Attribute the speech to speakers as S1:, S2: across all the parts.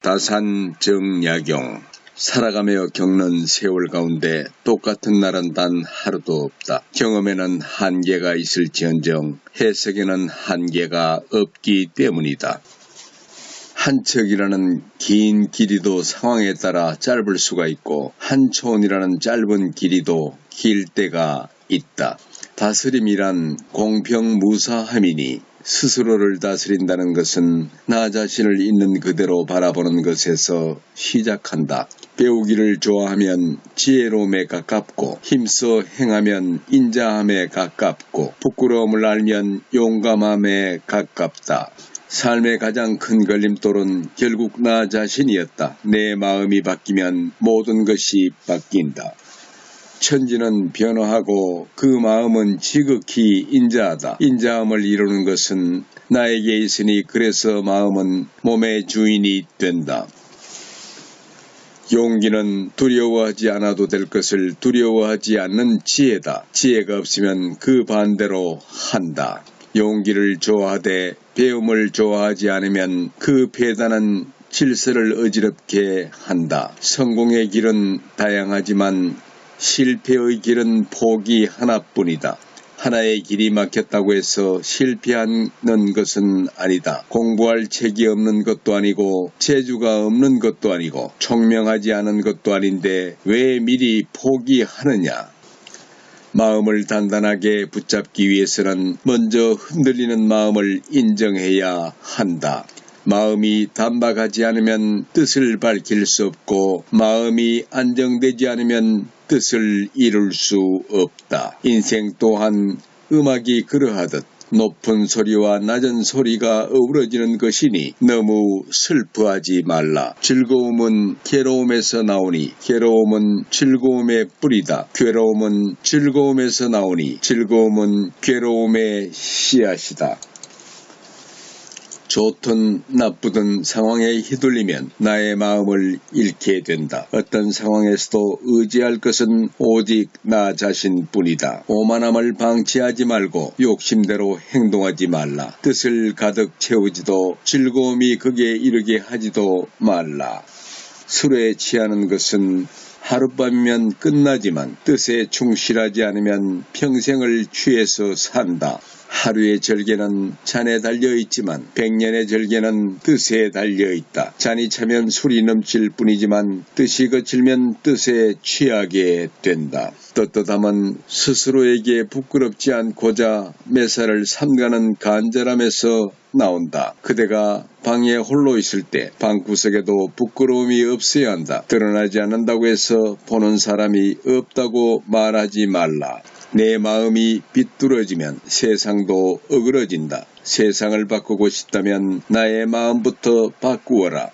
S1: 다산정약용. 살아가며 겪는 세월 가운데 똑같은 날은 단 하루도 없다. 경험에는 한계가 있을지언정 해석에는 한계가 없기 때문이다. 한 척이라는 긴 길이도 상황에 따라 짧을 수가 있고 한 초원이라는 짧은 길이도 길 때가 있다. 다스림이란 공평무사함이니 스스로를 다스린다는 것은 나 자신을 있는 그대로 바라보는 것에서 시작한다. 배우기를 좋아하면 지혜로움에 가깝고 힘써 행하면 인자함에 가깝고 부끄러움을 알면 용감함에 가깝다. 삶의 가장 큰 걸림돌은 결국 나 자신이었다. 내 마음이 바뀌면 모든 것이 바뀐다. 천지는 변화하고 그 마음은 지극히 인자하다. 인자함을 이루는 것은 나에게 있으니 그래서 마음은 몸의 주인이 된다. 용기는 두려워하지 않아도 될 것을 두려워하지 않는 지혜다. 지혜가 없으면 그 반대로 한다. 용기를 좋아하되 배움을 좋아하지 않으면 그 배단은 질서를 어지럽게 한다. 성공의 길은 다양하지만 실패의 길은 폭이 하나뿐이다. 하나의 길이 막혔다고 해서 실패하는 것은 아니다. 공부할 책이 없는 것도 아니고 재주가 없는 것도 아니고 총명하지 않은 것도 아닌데 왜 미리 포기하느냐. 마음을 단단하게 붙잡기 위해서는 먼저 흔들리는 마음을 인정해야 한다. 마음이 단박하지 않으면 뜻을 밝힐 수 없고 마음이 안정되지 않으면 뜻을 이룰 수 없다. 인생 또한 음악이 그러하듯 높은 소리와 낮은 소리가 어우러지는 것이니 너무 슬퍼하지 말라. 즐거움은 괴로움에서 나오니 괴로움은 즐거움의 뿌리다. 괴로움은 즐거움에서 나오니 즐거움은 괴로움의 씨앗이다. 좋든 나쁘든 상황에 휘둘리면 나의 마음을 잃게 된다. 어떤 상황에서도 의지할 것은 오직 나 자신뿐이다. 오만함을 방치하지 말고 욕심대로 행동하지 말라. 뜻을 가득 채우지도 즐거움이 극에 이르게 하지도 말라. 술에 취하는 것은 하룻밤이면 끝나지만 뜻에 충실하지 않으면 평생을 취해서 산다. 하루의 절개는 잔에 달려있지만 100년의 절개는 뜻에 달려있다. 잔이 차면 술이 넘칠 뿐이지만 뜻이 거칠면 뜻에 취하게 된다. 떳떳함은 스스로에게 부끄럽지 않고자 매사를 삼가는 간절함에서 나온다. 그대가 방에 홀로 있을 때 방구석에도 부끄러움이 없어야 한다. 드러나지 않는다고 해서 보는 사람이 없다고 말하지 말라. 내 마음이 비뚤어지면 세상도 어그러진다. 세상을 바꾸고 싶다면 나의 마음부터 바꾸어라.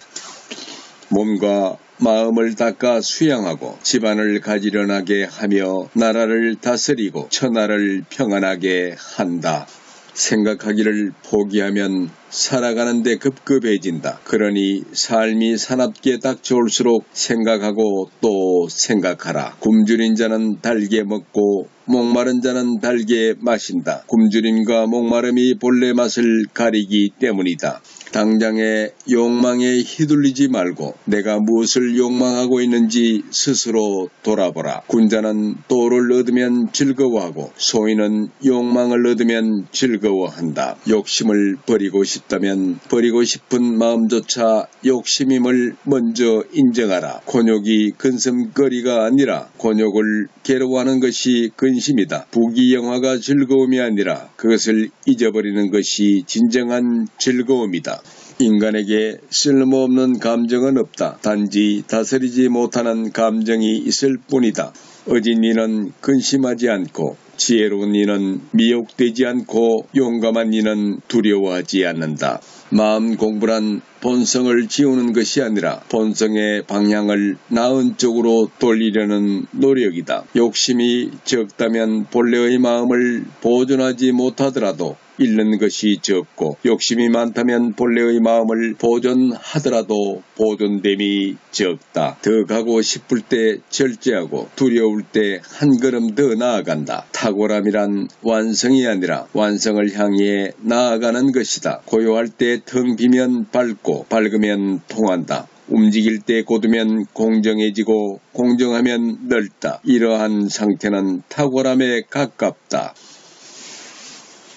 S1: 몸과 마음을 닦아 수양하고 집안을 가지런하게 하며 나라를 다스리고 천하를 평안하게 한다. 생각하기를 포기하면 살아가는데 급급해진다. 그러니 삶이 사납게 닥쳐올수록 생각하고 또 생각하라. 굶주린 자는 달게 먹고 목마른 자는 달게 마신다. 굶주림과 목마름이 본래 맛을 가리기 때문이다. 당장의 욕망에 휘둘리지 말고 내가 무엇을 욕망하고 있는지 스스로 돌아보라. 군자는 돌을 얻으면 즐거워하고 소인은 욕망을 얻으면 즐거워한다. 욕심을 버리고 싶다면 버리고 싶은 마음조차 욕심임을 먼저 인정하라. 곤욕이 근심거리가 아니라 곤욕을 괴로워하는 것이 근심이다. 부귀영화가 즐거움이 아니라 그것을 잊어버리는 것이 진정한 즐거움이다. 인간에게 쓸모없는 감정은 없다. 단지 다스리지 못하는 감정이 있을 뿐이다. 어진 이는 근심하지 않고 지혜로운 이는 미혹되지 않고 용감한 이는 두려워하지 않는다. 마음 공부란 본성을 지우는 것이 아니라 본성의 방향을 나은 쪽으로 돌리려는 노력이다. 욕심이 적다면 본래의 마음을 보존하지 못하더라도 잃는 것이 적고 욕심이 많다면 본래의 마음을 보존하더라도 보존됨이 적다. 더 가고 싶을 때 절제하고 두려울 때 한 걸음 더 나아간다. 탁월함이란 완성이 아니라 완성을 향해 나아가는 것이다. 고요할 때 텅 비면 밝고 밝으면 통한다. 움직일 때 곧으면 공정해지고 공정하면 넓다. 이러한 상태는 탁월함에 가깝다.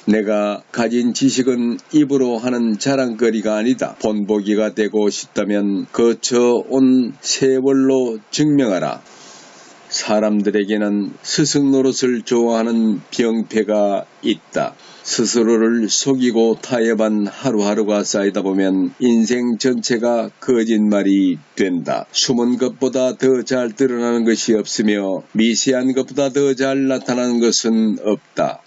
S1: 내가 가진 지식은 입으로 하는 자랑거리가 아니다. 본보기가 되고 싶다면 거쳐온 세월로 증명하라. 사람들에게는 스승 노릇을 좋아하는 병폐가 있다. 스스로를 속이고 타협한 하루하루가 쌓이다 보면 인생 전체가 거짓말이 된다. 숨은 것보다 더 잘 드러나는 것이 없으며 미세한 것보다 더 잘 나타나는 것은 없다.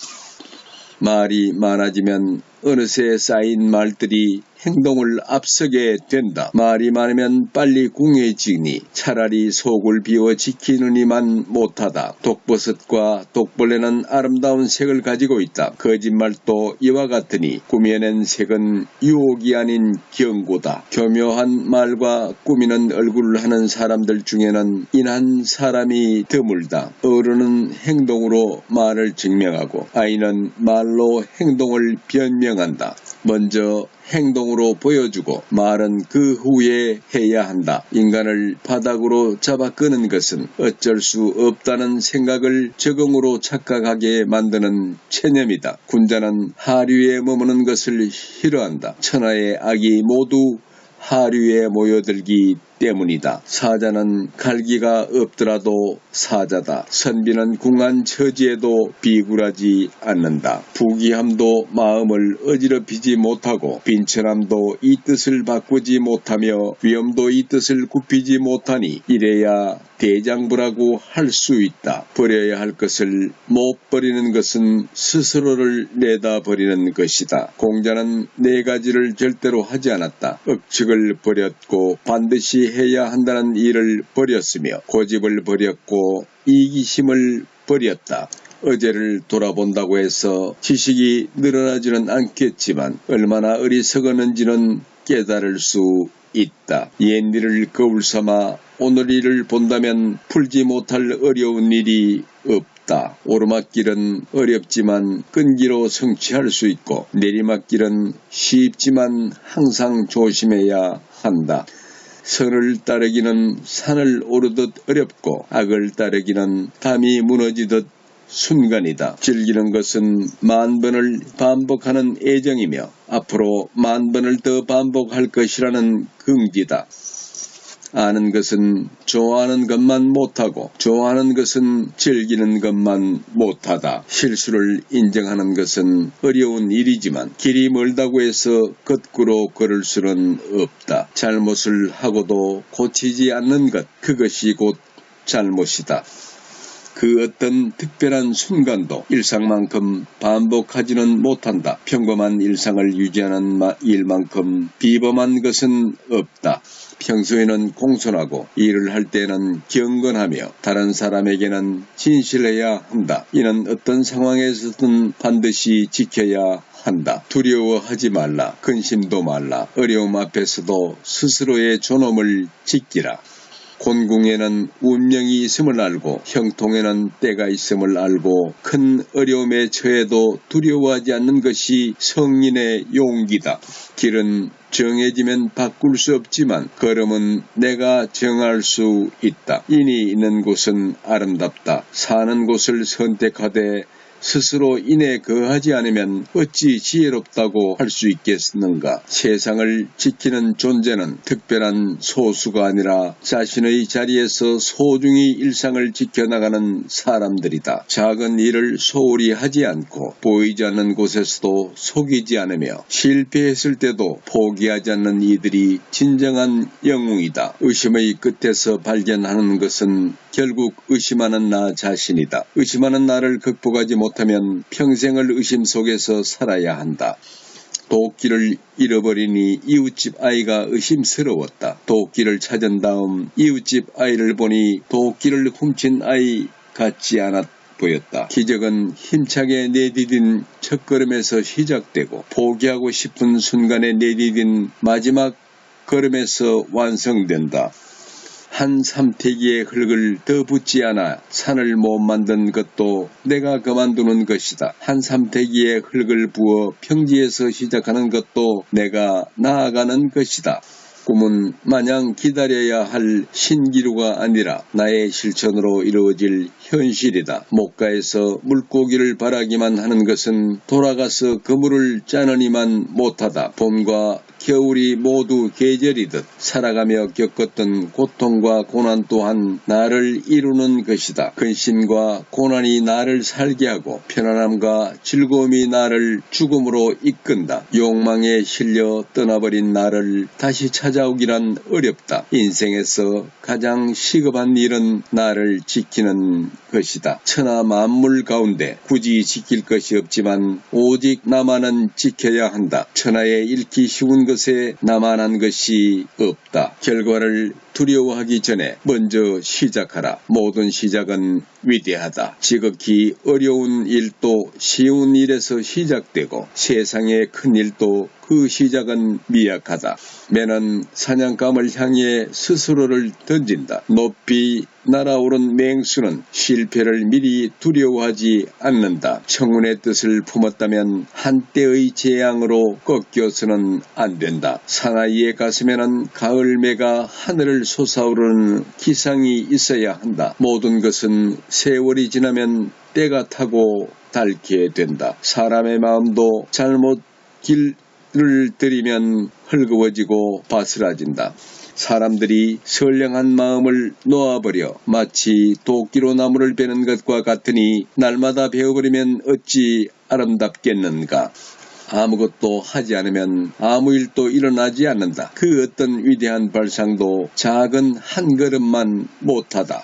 S1: 말이 많아지면 어느새 쌓인 말들이 행동을 앞서게 된다. 말이 많으면 빨리 궁해지니 차라리 속을 비워 지키느니만 못하다. 독버섯과 독벌레는 아름다운 색을 가지고 있다. 거짓말도 이와 같으니 꾸며낸 색은 유혹이 아닌 경고다. 교묘한 말과 꾸미는 얼굴을 하는 사람들 중에는 인한 사람이 드물다. 어른은 행동으로 말을 증명하고 아이는 말로 행동을 변명한다. 먼저 행동으로 보여주고 말은 그 후에 해야 한다. 인간을 바닥으로 잡아 끄는 것은 어쩔 수 없다는 생각을 적응으로 착각하게 만드는 체념이다. 군자는 하류에 머무는 것을 싫어한다. 천하의 악이 모두 하류에 모여들기 때문이다. 사자는 갈기가 없더라도 사자다. 선비는 궁한 처지에도 비굴하지 않는다. 부귀함도 마음을 어지럽히지 못하고 빈천함도 이 뜻을 바꾸지 못하며 위엄도 이 뜻을 굽히지 못하니 이래야 대장부라고 할 수 있다. 버려야 할 것을 못 버리는 것은 스스로를 내다버리는 것이다. 공자는 네 가지를 절대로 하지 않았다. 억측을 버렸고 반드시 해야 한다는 일을 버렸으며 고집을 버렸고 이기심을 버렸다. 어제를 돌아본다고 해서 지식이 늘어나지는 않겠지만 얼마나 어리석었는지는 깨달을 수 있다. 옛일을 거울 삼아 오늘 일을 본다면 풀지 못할 어려운 일이 없다. 오르막길은 어렵지만 끈기로 성취할 수 있고 내리막길은 쉽지만 항상 조심해야 한다. 선을 따르기는 산을 오르듯 어렵고 악을 따르기는 담이 무너지듯 순간이다. 즐기는 것은 만번을 반복하는 애정이며 앞으로 만번을 더 반복할 것이라는 긍지다. 아는 것은 좋아하는 것만 못하고 좋아하는 것은 즐기는 것만 못하다. 실수를 인정하는 것은 어려운 일이지만 길이 멀다고 해서 거꾸로 걸을 수는 없다. 잘못을 하고도 고치지 않는 것, 그것이 곧 잘못이다. 그 어떤 특별한 순간도 일상만큼 반복하지는 못한다. 평범한 일상을 유지하는 일만큼 비범한 것은 없다. 평소에는 공손하고 일을 할 때는 경건하며 다른 사람에게는 진실해야 한다. 이는 어떤 상황에서든 반드시 지켜야 한다. 두려워하지 말라. 근심도 말라. 어려움 앞에서도 스스로의 존엄을 지키라. 곤궁에는 운명이 있음을 알고 형통에는 때가 있음을 알고 큰 어려움에 처해도 두려워하지 않는 것이 성인의 용기다. 길은 정해지면 바꿀 수 없지만 걸음은 내가 정할 수 있다. 인이 있는 곳은 아름답다. 사는 곳을 선택하되 스스로 인에 거하지 않으면 어찌 지혜롭다고 할 수 있겠는가. 세상을 지키는 존재는 특별한 소수가 아니라 자신의 자리에서 소중히 일상을 지켜나가는 사람들이다. 작은 일을 소홀히 하지 않고 보이지 않는 곳에서도 속이지 않으며 실패했을 때도 포기하지 않는 이들이 진정한 영웅이다. 의심의 끝에서 발견하는 것은 결국 의심하는 나 자신이다. 의심하는 나를 극복하지 못하면 평생을 의심 속에서 살아야 한다. 도끼를 잃어버리니 이웃집 아이가 의심스러웠다. 도끼를 찾은 다음 이웃집 아이를 보니 도끼를 훔친 아이 같지 않았 보였다. 기적은 힘차게 내디딘 첫걸음에서 시작되고 포기하고 싶은 순간에 내디딘 마지막 걸음에서 완성된다. 한 삼태기의 흙을 더 붓지 않아 산을 못 만든 것도 내가 그만두는 것이다. 한 삼태기의 흙을 부어 평지에서 시작하는 것도 내가 나아가는 것이다. 꿈은 마냥 기다려야 할 신기루가 아니라 나의 실천으로 이루어질 현실이다. 목가에서 물고기를 바라기만 하는 것은 돌아가서 그물을 짜느니만 못하다. 봄과 겨울이 모두 계절이듯 살아가며 겪었던 고통과 고난 또한 나를 이루는 것이다. 근심과 고난이 나를 살게 하고 편안함과 즐거움이 나를 죽음으로 이끈다. 욕망에 실려 떠나버린 나를 다시 찾아오기란 어렵다. 인생에서 가장 시급한 일은 나를 지키는 것이다. 천하 만물 가운데 굳이 지킬 것이 없지만 오직 나만은 지켜야 한다. 천하에 잃기 쉬운 것에 나만한 것이 없다. 결과를 두려워하기 전에 먼저 시작하라. 모든 시작은 위대하다. 지극히 어려운 일도 쉬운 일에서 시작되고 세상의 큰 일도 그 시작은 미약하다. 매는 사냥감을 향해 스스로를 던진다. 높이 날아오른 맹수는 실패를 미리 두려워하지 않는다. 청운의 뜻을 품었다면 한때의 재앙으로 꺾여서는 안 된다. 사나이의 가슴에는 가을매가 하늘을 솟아오르는 기상이 있어야 한다. 모든 것은 세월이 지나면 때가 타고 닳게 된다. 사람의 마음도 잘못 길을 들이면 헐거워지고 바스라진다. 사람들이 선량한 마음을 놓아버려 마치 도끼로 나무를 베는 것과 같으니 날마다 베어버리면 어찌 아름답겠는가. 아무것도 하지 않으면 아무 일도 일어나지 않는다. 그 어떤 위대한 발상도 작은 한 걸음만 못하다.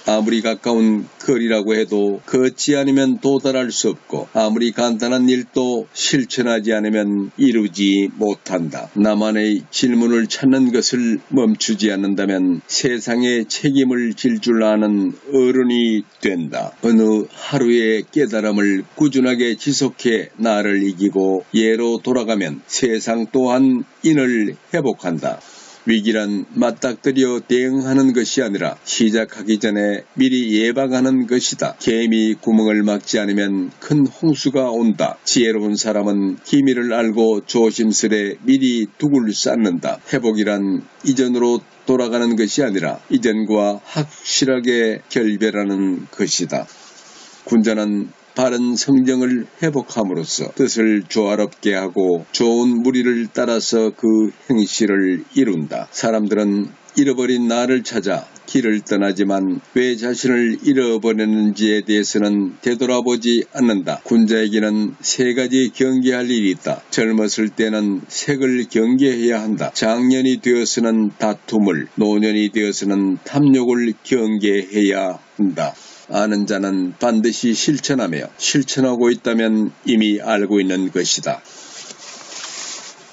S1: 아무리 가까운 거리라고 해도 걷지 않으면 도달할 수 없고 아무리 간단한 일도 실천하지 않으면 이루지 못한다. 나만의 질문을 찾는 것을 멈추지 않는다면 세상에 책임을 질 줄 아는 어른이 된다. 어느 하루의 깨달음을 꾸준하게 지속해 나를 이기고 예로 돌아가면 세상 또한 인을 회복한다. 위기란 맞닥뜨려 대응하는 것이 아니라 시작하기 전에 미리 예방하는 것이다. 개미 구멍을 막지 않으면 큰 홍수가 온다. 지혜로운 사람은 기미를 알고 조심스레 미리 둑을 쌓는다. 회복이란 이전으로 돌아가는 것이 아니라 이전과 확실하게 결별하는 것이다. 군자는 바른 성정을 회복함으로써 뜻을 조화롭게 하고 좋은 무리를 따라서 그 행실을 이룬다. 사람들은 잃어버린 나를 찾아 길을 떠나지만 왜 자신을 잃어버렸는지에 대해서는 되돌아보지 않는다. 군자에게는 세 가지 경계할 일이 있다. 젊었을 때는 색을 경계해야 한다. 장년이 되어서는 다툼을, 노년이 되어서는 탐욕을 경계해야 한다. 아는 자는 반드시 실천하며 실천하고 있다면 이미 알고 있는 것이다.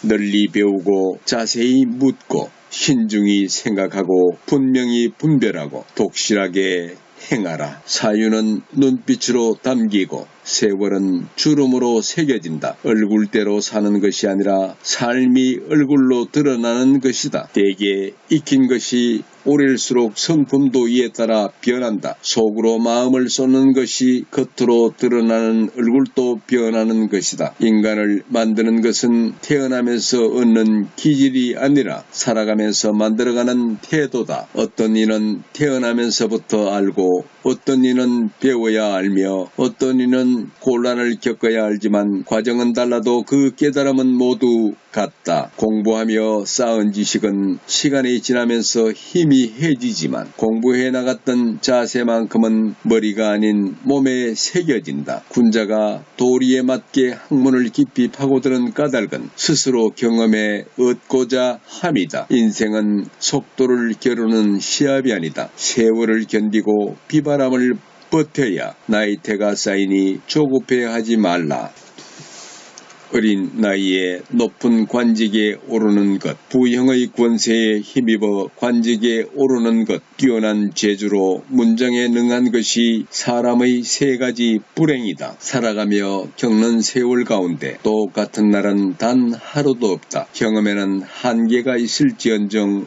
S1: 널리 배우고 자세히 묻고 신중히 생각하고 분명히 분별하고 독실하게 행하라. 사유는 눈빛으로 담기고 세월은 주름으로 새겨진다. 얼굴대로 사는 것이 아니라 삶이 얼굴로 드러나는 것이다. 대개 익힌 것이 오래일수록 성품도 이에 따라 변한다. 속으로 마음을 쏟는 것이 겉으로 드러나는 얼굴도 변하는 것이다. 인간을 만드는 것은 태어나면서 얻는 기질이 아니라 살아가면서 만들어가는 태도다. 어떤 이는 태어나면서부터 알고 어떤 이는 배워야 알며 어떤 이는 곤란을 겪어야 알지만 과정은 달라도 그 깨달음은 모두 같다. 공부하며 쌓은 지식은 시간이 지나면서 힘이 해지지만 공부해 나갔던 자세만큼은 머리가 아닌 몸에 새겨진다. 군자가 도리에 맞게 학문을 깊이 파고드는 까닭은 스스로 경험해 얻고자 함이다. 인생은 속도를 겨루는 시합이 아니다. 세월을 견디고 비바람을 버텨야 나이테가 쌓이니 조급해하지 말라. 어린 나이에 높은 관직에 오르는 것, 부형의 권세에 힘입어 관직에 오르는 것, 뛰어난 재주로 문장에 능한 것이 사람의 세 가지 불행이다. 살아가며 겪는 세월 가운데 똑같은 날은 단 하루도 없다. 경험에는 한계가 있을지언정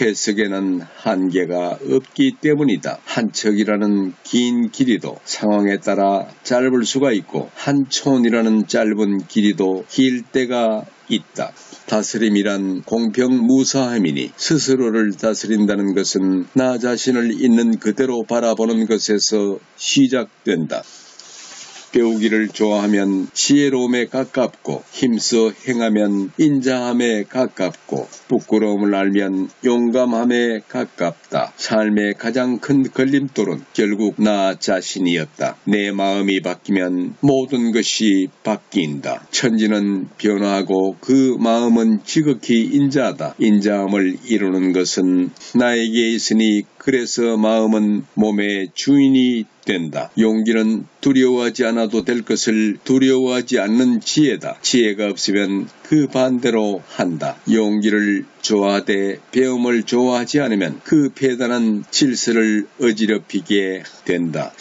S1: 해석에는 한계가 없기 때문이다. 한 척이라는 긴 길이도 상황에 따라 짧을 수가 있고 한 촌이라는 짧은 길이도 길 때가 있다. 다스림이란 공평무사함이니 스스로를 다스린다는 것은 나 자신을 있는 그대로 바라보는 것에서 시작된다. 배우기를 좋아하면 지혜로움에 가깝고 힘써 행하면 인자함에 가깝고 부끄러움을 알면 용감함에 가깝다. 삶의 가장 큰 걸림돌은 결국 나 자신이었다. 내 마음이 바뀌면 모든 것이 바뀐다. 천지는 변화하고 그 마음은 지극히 인자하다. 인자함을 이루는 것은 나에게 있으니 그래서 마음은 몸의 주인이 된다. 용기는 두려워하지 않아도 될 것을 두려워하지 않는 지혜다. 지혜가 없으면 그 반대로 한다. 용기를 좋아하되 배움을 좋아하지 않으면 그 배단한 질서를 어지럽히게 된다.